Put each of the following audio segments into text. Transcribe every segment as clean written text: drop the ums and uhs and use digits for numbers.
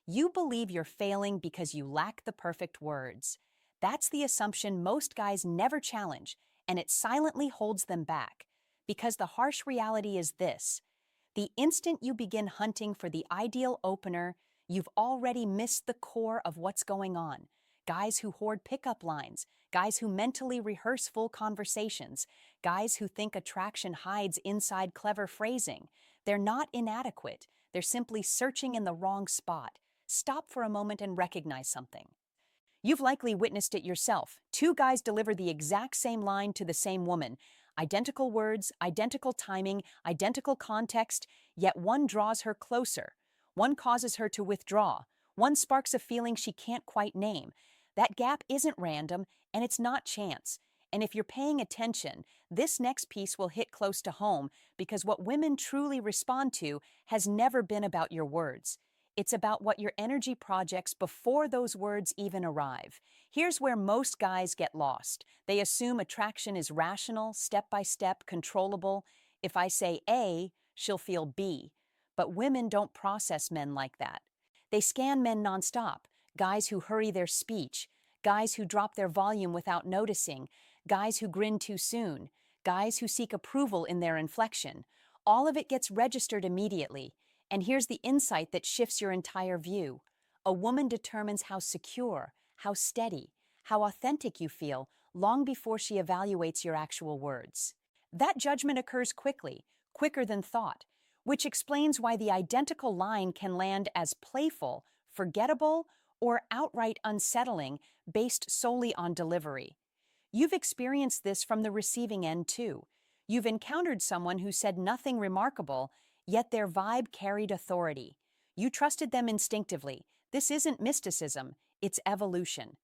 You believe you're failing because you lack the perfect words. That's the assumption most guys never challenge, and it silently holds them back. Because the harsh reality is this: the instant you begin hunting for the ideal opener, you've already missed the core of what's going on. Guys who hoard pickup lines, guys who mentally rehearse full conversations, guys who think attraction hides inside clever phrasing. They're not inadequate, they're simply searching in the wrong spot. Stop for a moment and recognize something. You've likely witnessed it yourself. Two guys deliver the exact same line to the same woman. Identical words, identical timing, identical context, yet one draws her closer. One causes her to withdraw. One sparks a feeling she can't quite name. That gap isn't random, and it's not chance. And if you're paying attention, this next piece will hit close to home because what women truly respond to has never been about your words. It's about what your energy projects before those words even arrive. Here's where most guys get lost. They assume attraction is rational, step by step, controllable. If I say A, she'll feel B. But women don't process men like that. They scan men nonstop. Guys who hurry their speech, guys who drop their volume without noticing, guys who grin too soon, guys who seek approval in their inflection. All of it gets registered immediately. And here's the insight that shifts your entire view. A woman determines how secure, how steady, how authentic you feel long before she evaluates your actual words. That judgment occurs quickly, quicker than thought, which explains why the identical line can land as playful, forgettable, or outright unsettling based solely on delivery. You've experienced this from the receiving end too. You've encountered someone who said nothing remarkable, yet their vibe carried authority. You trusted them instinctively. This isn't mysticism, it's evolution.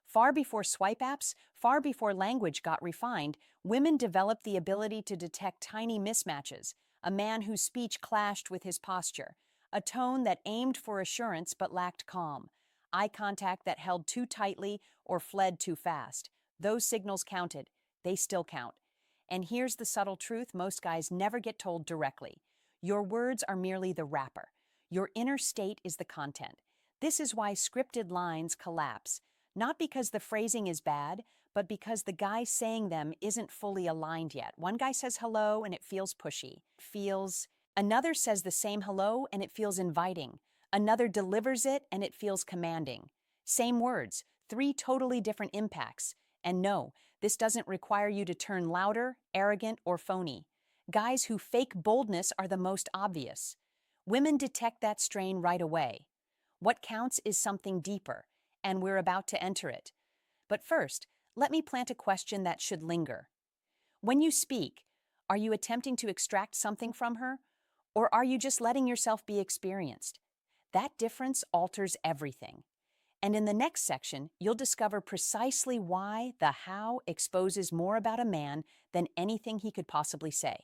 Far before swipe apps, far before language got refined, women developed the ability to detect tiny mismatches: a man whose speech clashed with his posture, a tone that aimed for assurance but lacked calm, eye contact that held too tightly or fled too fast. Those signals counted. They still count. And here's the subtle truth most guys never get told directly. Your words are merely the wrapper. Your inner state is the content. This is why scripted lines collapse, not because the phrasing is bad, but because the guy saying them isn't fully aligned yet. One guy says hello and it feels pushy. Another says the same hello and it feels inviting. Another delivers it and it feels commanding. Same words, three totally different impacts. And no, this doesn't require you to turn louder, arrogant, or phony. Guys who fake boldness are the most obvious. Women detect that strain right away. What counts is something deeper, and we're about to enter it. But first, let me plant a question that should linger. When you speak, are you attempting to extract something from her, or are you just letting yourself be experienced? That difference alters everything. And in the next section, you'll discover precisely why the how exposes more about a man than anything he could possibly say.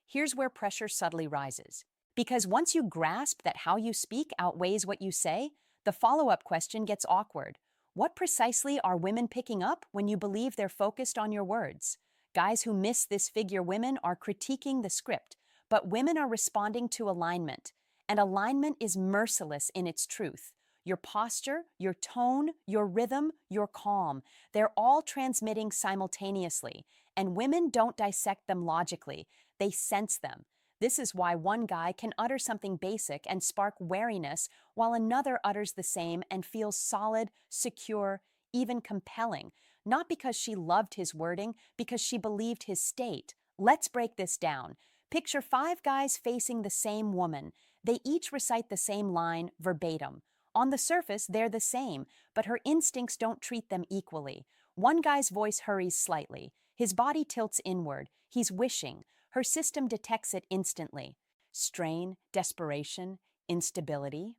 Here's where pressure subtly rises. Because once you grasp that how you speak outweighs what you say, the follow-up question gets awkward. What precisely are women picking up when you believe they're focused on your words? Guys who miss this figure women are critiquing the script, but women are responding to alignment. And alignment is merciless in its truth. Your posture, your tone, your rhythm, your calm, they're all transmitting simultaneously. And women don't dissect them logically, they sense them. This is why one guy can utter something basic and spark wariness, while another utters the same and feels solid, secure, even compelling. Not because she loved his wording, because she believed his state. Let's break this down. Picture 5 guys facing the same woman. They each recite the same line verbatim. On the surface, they're the same, but her instincts don't treat them equally. One guy's voice hurries slightly. His body tilts inward. He's wishing. Her system detects it instantly. Strain, desperation, instability.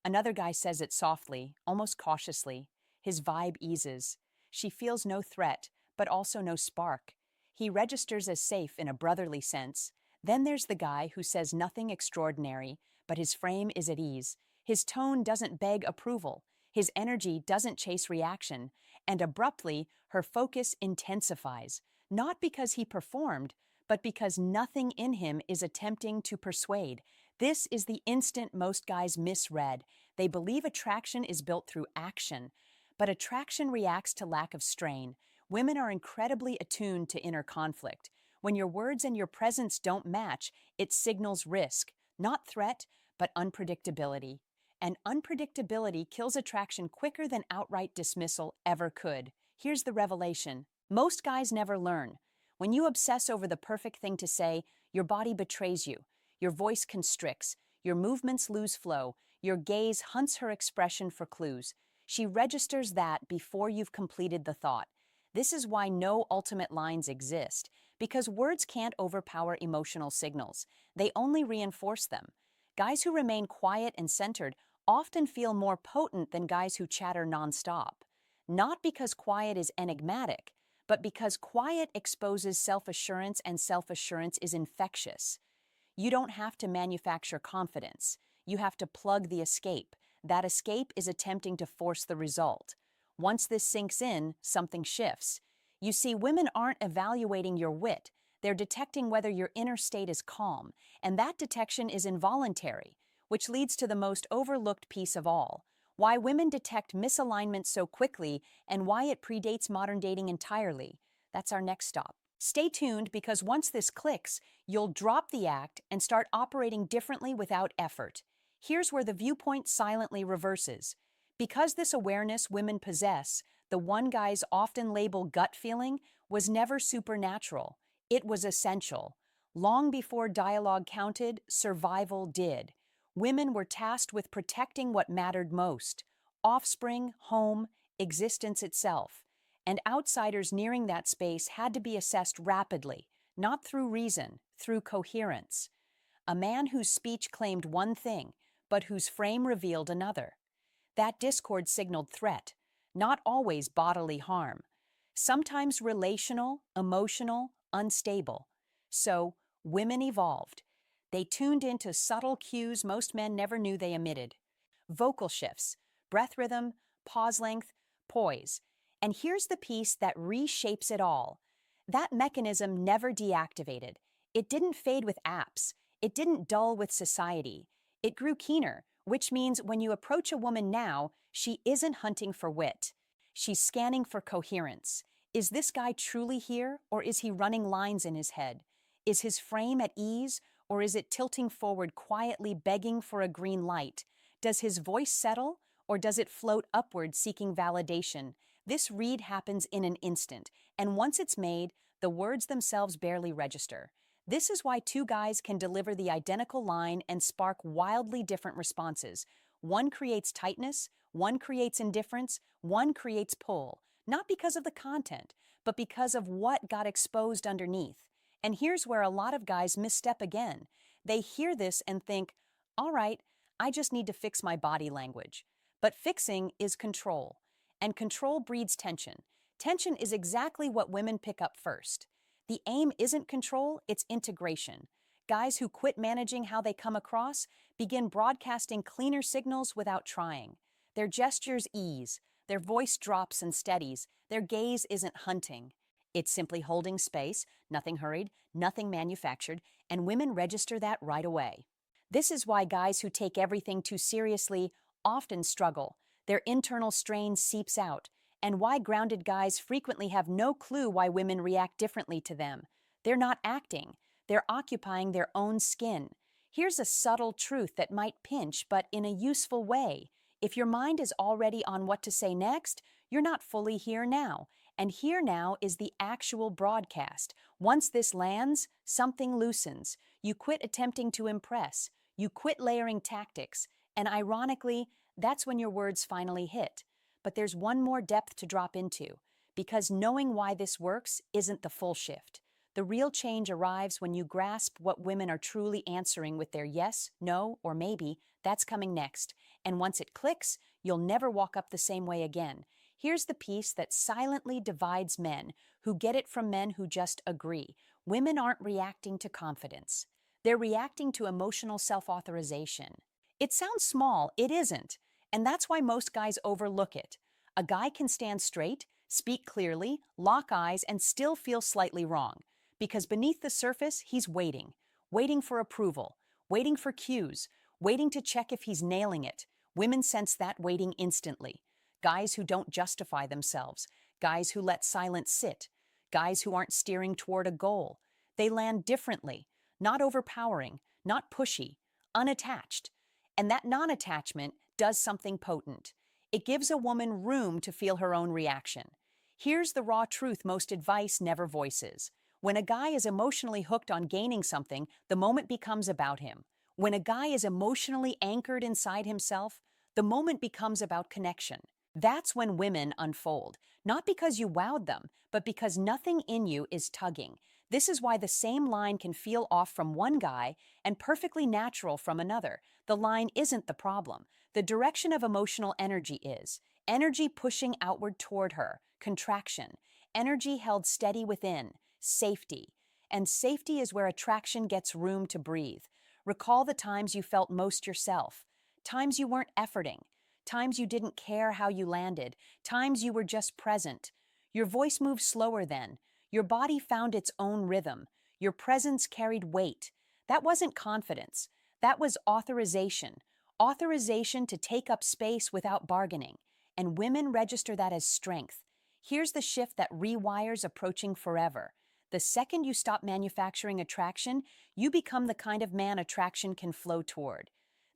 Another guy says it softly, almost cautiously. His vibe eases. She feels no threat, but also no spark. He registers as safe in a brotherly sense. Then there's the guy who says nothing extraordinary, but his frame is at ease. His tone doesn't beg approval. His energy doesn't chase reaction. And abruptly, her focus intensifies. Not because he performed, but because nothing in him is attempting to persuade. This is the instant most guys misread. They believe attraction is built through action, but attraction reacts to lack of strain. Women are incredibly attuned to inner conflict. When your words and your presence don't match, it signals risk, not threat, but unpredictability. And unpredictability kills attraction quicker than outright dismissal ever could. Here's the revelation. Most guys never learn. When you obsess over the perfect thing to say, your body betrays you. Your voice constricts. Your movements lose flow. Your gaze hunts her expression for clues. She registers that before you've completed the thought. This is why no ultimate lines exist, because words can't overpower emotional signals. They only reinforce them. Guys who remain quiet and centered often feel more potent than guys who chatter nonstop. Not because quiet is enigmatic, but because quiet exposes self-assurance, and self-assurance is infectious. You don't have to manufacture confidence. You have to plug the escape. That escape is attempting to force the result. Once this sinks in, something shifts. You see, women aren't evaluating your wit. They're detecting whether your inner state is calm, and that detection is involuntary, which leads to the most overlooked piece of all: why women detect misalignment so quickly and why it predates modern dating entirely. That's our next stop. Stay tuned, because once this clicks, you'll drop the act and start operating differently without effort. Here's where the viewpoint silently reverses. Because this awareness women possess, the one guys often label gut feeling, was never supernatural. It was essential. Long before dialogue counted, survival did. Women were tasked with protecting what mattered most: offspring, home, existence itself. And outsiders nearing that space had to be assessed rapidly, not through reason, through coherence. A man whose speech claimed one thing, but whose frame revealed another. That discord signaled threat, not always bodily harm. Sometimes relational, emotional, unstable. So, women evolved. They tuned into subtle cues most men never knew they emitted. Vocal shifts, breath rhythm, pause length, poise. And here's the piece that reshapes it all. That mechanism never deactivated. It didn't fade with apps. It didn't dull with society. It grew keener, which means when you approach a woman now, she isn't hunting for wit. She's scanning for coherence. Is this guy truly here, or is he running lines in his head? Is his frame at ease, or is it tilting forward quietly begging for a green light? Does his voice settle, or does it float upward seeking validation? This read happens in an instant, and once it's made, the words themselves barely register. This is why two guys can deliver the identical line and spark wildly different responses. One creates tightness, one creates indifference, one creates pull, not because of the content, but because of what got exposed underneath. And here's where a lot of guys misstep again. They hear this and think, all right, I just need to fix my body language. But fixing is control, and control breeds tension. Tension is exactly what women pick up first. The aim isn't control, it's integration. Guys who quit managing how they come across begin broadcasting cleaner signals without trying. Their gestures ease, their voice drops and steadies, their gaze isn't hunting. It's simply holding space, nothing hurried, nothing manufactured, and women register that right away. This is why guys who take everything too seriously often struggle. Their internal strain seeps out, and why grounded guys frequently have no clue why women react differently to them. They're not acting, they're occupying their own skin. Here's a subtle truth that might pinch, but in a useful way. If your mind is already on what to say next, you're not fully here now. And here now is the actual broadcast. Once this lands, something loosens. You quit attempting to impress. You quit layering tactics. And ironically, that's when your words finally hit. But there's one more depth to drop into, because knowing why this works isn't the full shift. The real change arrives when you grasp what women are truly answering with their yes, no, or maybe. That's coming next. And once it clicks, you'll never walk up the same way again. Here's the piece that silently divides men who get it from men who just agree. Women aren't reacting to confidence. They're reacting to emotional self-authorization. It sounds small, it isn't. And that's why most guys overlook it. A guy can stand straight, speak clearly, lock eyes, and still feel slightly wrong. Because beneath the surface, he's waiting for approval, waiting for cues, waiting to check if he's nailing it. Women sense that waiting instantly. Guys who don't justify themselves, guys who let silence sit, guys who aren't steering toward a goal. They land differently, not overpowering, not pushy, unattached. And that non-attachment does something potent. It gives a woman room to feel her own reaction. Here's the raw truth most advice never voices. When a guy is emotionally hooked on gaining something, the moment becomes about him. When a guy is emotionally anchored inside himself, the moment becomes about connection. That's when women unfold, not because you wowed them, but because nothing in you is tugging. This is why the same line can feel off from one guy and perfectly natural from another. The line isn't the problem. The direction of emotional energy is. Energy pushing outward toward her, contraction. Energy held steady within, safety. And safety is where attraction gets room to breathe. Recall the times you felt most yourself, times you weren't efforting, times you didn't care how you landed, times you were just present. Your voice moved slower then. Your body found its own rhythm. Your presence carried weight. That wasn't confidence. That was authorization. Authorization to take up space without bargaining. And women register that as strength. Here's the shift that rewires approaching forever. The second you stop manufacturing attraction, you become the kind of man attraction can flow toward.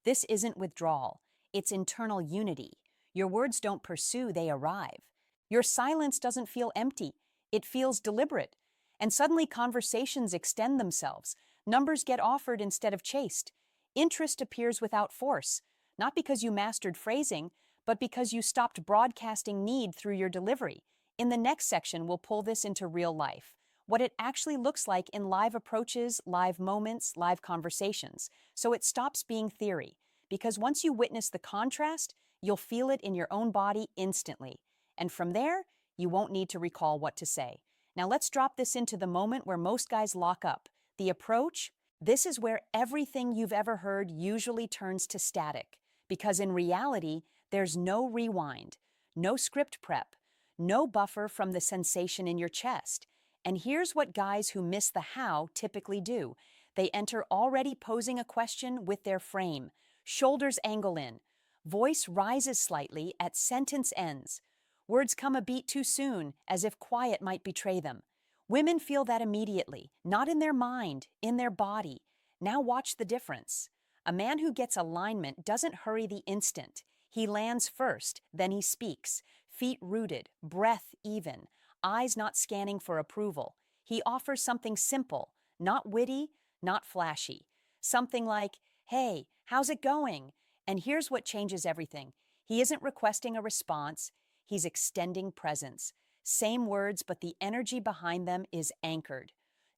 This isn't withdrawal. It's internal unity. Your words don't pursue, they arrive. Your silence doesn't feel empty. It feels deliberate. And suddenly conversations extend themselves. Numbers get offered instead of chased. Interest appears without force, not because you mastered phrasing, but because you stopped broadcasting need through your delivery. In the next section, we'll pull this into real life. What it actually looks like in live approaches, live moments, live conversations. So it stops being theory. Because once you witness the contrast, you'll feel it in your own body instantly. And from there, you won't need to recall what to say. Now let's drop this into the moment where most guys lock up. The approach, this is where everything you've ever heard usually turns to static. Because in reality, there's no rewind, no script prep, no buffer from the sensation in your chest. And here's what guys who miss the how typically do. They enter already posing a question with their frame. Shoulders angle in. Voice rises slightly at sentence ends. Words come a beat too soon, as if quiet might betray them. Women feel that immediately, not in their mind, in their body. Now watch the difference. A man who gets alignment doesn't hurry the instant. He lands first, then he speaks. Feet rooted, breath even, eyes not scanning for approval. He offers something simple, not witty, not flashy. Something like, "Hey, how's it going?" And here's what changes everything. He isn't requesting a response, he's extending presence. Same words, but the energy behind them is anchored.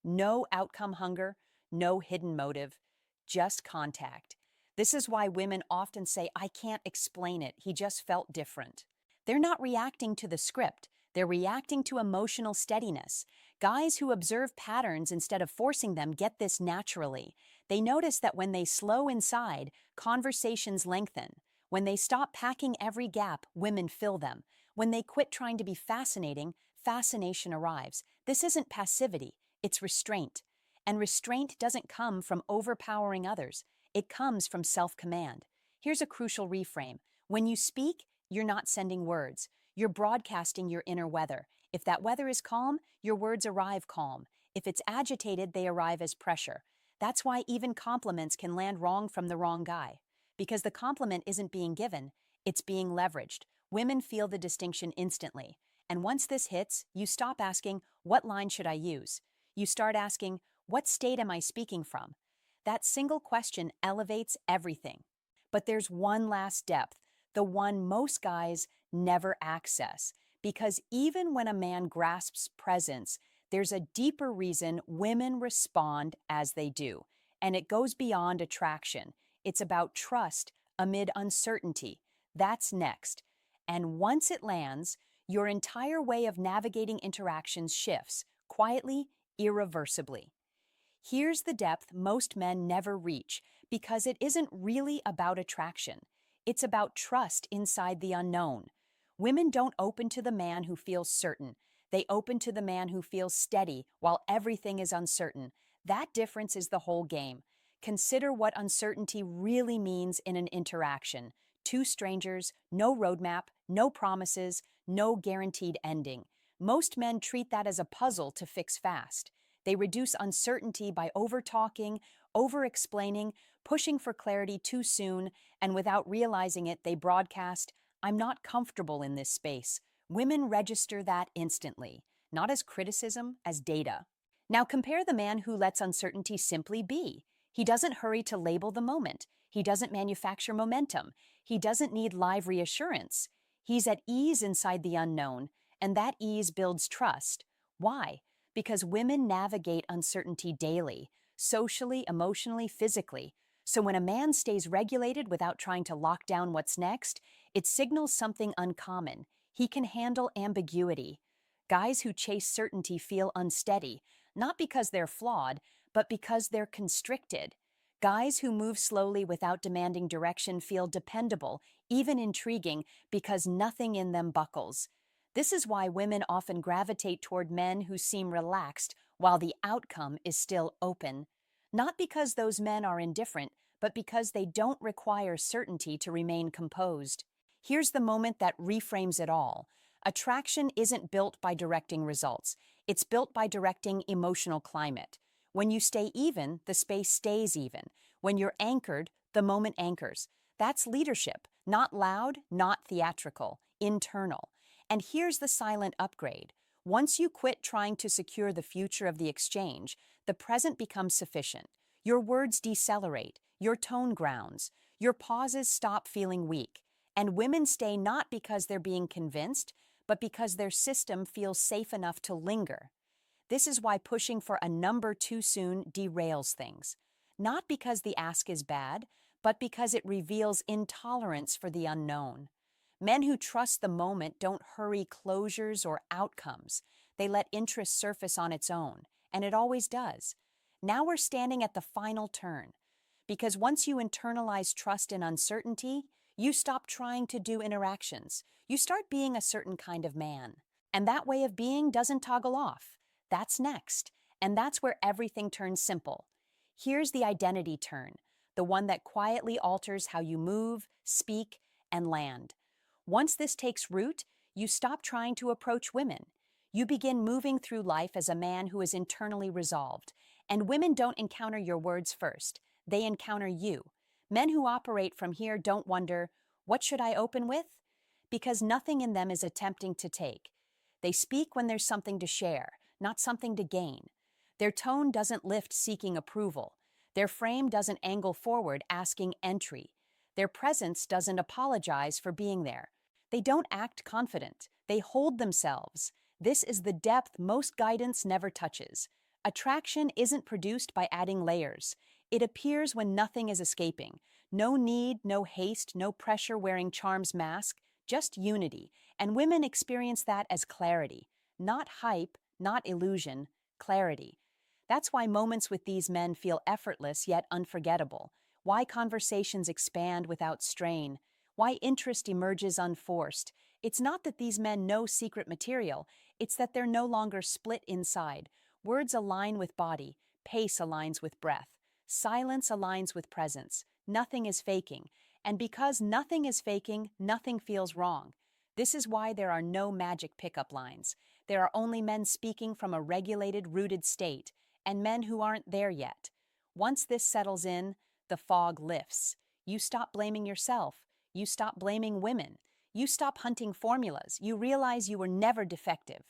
No outcome hunger, no hidden motive, just contact. This is why women often say, "I can't explain it, he just felt different." They're not reacting to the script, they're reacting to emotional steadiness. Guys who observe patterns instead of forcing them get this naturally. They notice that when they slow inside, conversations lengthen. When they stop packing every gap, women fill them. When they quit trying to be fascinating, fascination arrives. This isn't passivity, it's restraint. And restraint doesn't come from overpowering others. It comes from self-command. Here's a crucial reframe. When you speak, you're not sending words. You're broadcasting your inner weather. If that weather is calm, your words arrive calm. If it's agitated, they arrive as pressure. That's why even compliments can land wrong from the wrong guy. Because the compliment isn't being given, it's being leveraged. Women feel the distinction instantly. And once this hits, you stop asking, "What line should I use?" You start asking, "What state am I speaking from?" That single question elevates everything. But there's one last depth, the one most guys never access. Because even when a man grasps presence, there's a deeper reason women respond as they do. And it goes beyond attraction. It's about trust amid uncertainty. That's next. And once it lands, your entire way of navigating interactions shifts, quietly, irreversibly. Here's the depth most men never reach, because it isn't really about attraction. It's about trust inside the unknown. Women don't open to the man who feels certain. They open to the man who feels steady while everything is uncertain. That difference is the whole game. consider what uncertainty really means in an interaction. Two strangers, no roadmap, no promises, no guaranteed ending. Most men treat that as a puzzle to fix fast. They reduce uncertainty by over-talking, over-explaining, pushing for clarity too soon, and without realizing it, they broadcast, "I'm not comfortable in this space." Women register that instantly, not as criticism, as data. Now compare the man who lets uncertainty simply be. He doesn't hurry to label the moment. He doesn't manufacture momentum. He doesn't need live reassurance. He's at ease inside the unknown, and that ease builds trust. Why? Because women navigate uncertainty daily, socially, emotionally, physically. So when a man stays regulated without trying to lock down what's next, it signals something uncommon. He can handle ambiguity. Guys who chase certainty feel unsteady, not because they're flawed, but because they're constricted. Guys who move slowly without demanding direction feel dependable, even intriguing, because nothing in them buckles. This is why women often gravitate toward men who seem relaxed while the outcome is still open. Not because those men are indifferent, but because they don't require certainty to remain composed. Here's the moment that reframes it all. Attraction isn't built by directing results. It's built by directing emotional climate. When you stay even, the space stays even. When you're anchored, the moment anchors. That's leadership, not loud, not theatrical, internal. And here's the silent upgrade. Once you quit trying to secure the future of the exchange, the present becomes sufficient. Your words decelerate, your tone grounds, your pauses stop feeling weak. And women stay not because they're being convinced, but because their system feels safe enough to linger. This is why pushing for a number too soon derails things. Not because the ask is bad, but because it reveals intolerance for the unknown. Men who trust the moment don't hurry closures or outcomes. They let interest surface on its own, and it always does. Now we're standing at the final turn. Because once you internalize trust and uncertainty, you stop trying to do interactions. You start being a certain kind of man. And that way of being doesn't toggle off. That's next. And that's where everything turns simple. Here's the identity turn, the one that quietly alters how you move, speak, and land. Once this takes root, you stop trying to approach women. You begin moving through life as a man who is internally resolved. And women don't encounter your words first. They encounter you. Men who operate from here don't wonder, "What should I open with?" Because nothing in them is attempting to take. They speak when there's something to share, not something to gain. Their tone doesn't lift seeking approval. Their frame doesn't angle forward asking entry. Their presence doesn't apologize for being there. They don't act confident. They hold themselves. This is the depth most guidance never touches. Attraction isn't produced by adding layers. It appears when nothing is escaping. No need, no haste, no pressure wearing charm's mask, just unity. And women experience that as clarity. Not hype, not illusion, clarity. That's why moments with these men feel effortless yet unforgettable. Why conversations expand without strain. Why interest emerges unforced. It's not that these men know secret material. It's that they're no longer split inside. Words align with body. Pace aligns with breath. Silence aligns with presence. Nothing is faking. And because nothing is faking, nothing feels wrong. This is why there are no magic pickup lines. There are only men speaking from a regulated, rooted state, and men who aren't there yet. Once this settles in, the fog lifts. You stop blaming yourself. You stop blaming women. You stop hunting formulas. You realize you were never defective.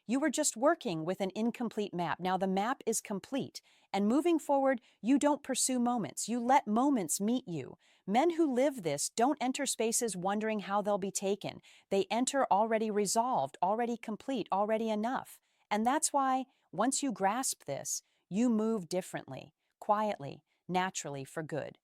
You were just working with an incomplete map. Now the map is complete. And moving forward, you don't pursue moments. You let moments meet you. Men who live this don't enter spaces wondering how they'll be taken. They enter already resolved, already complete, already enough. And that's why, once you grasp this, you move differently, quietly, naturally, for good.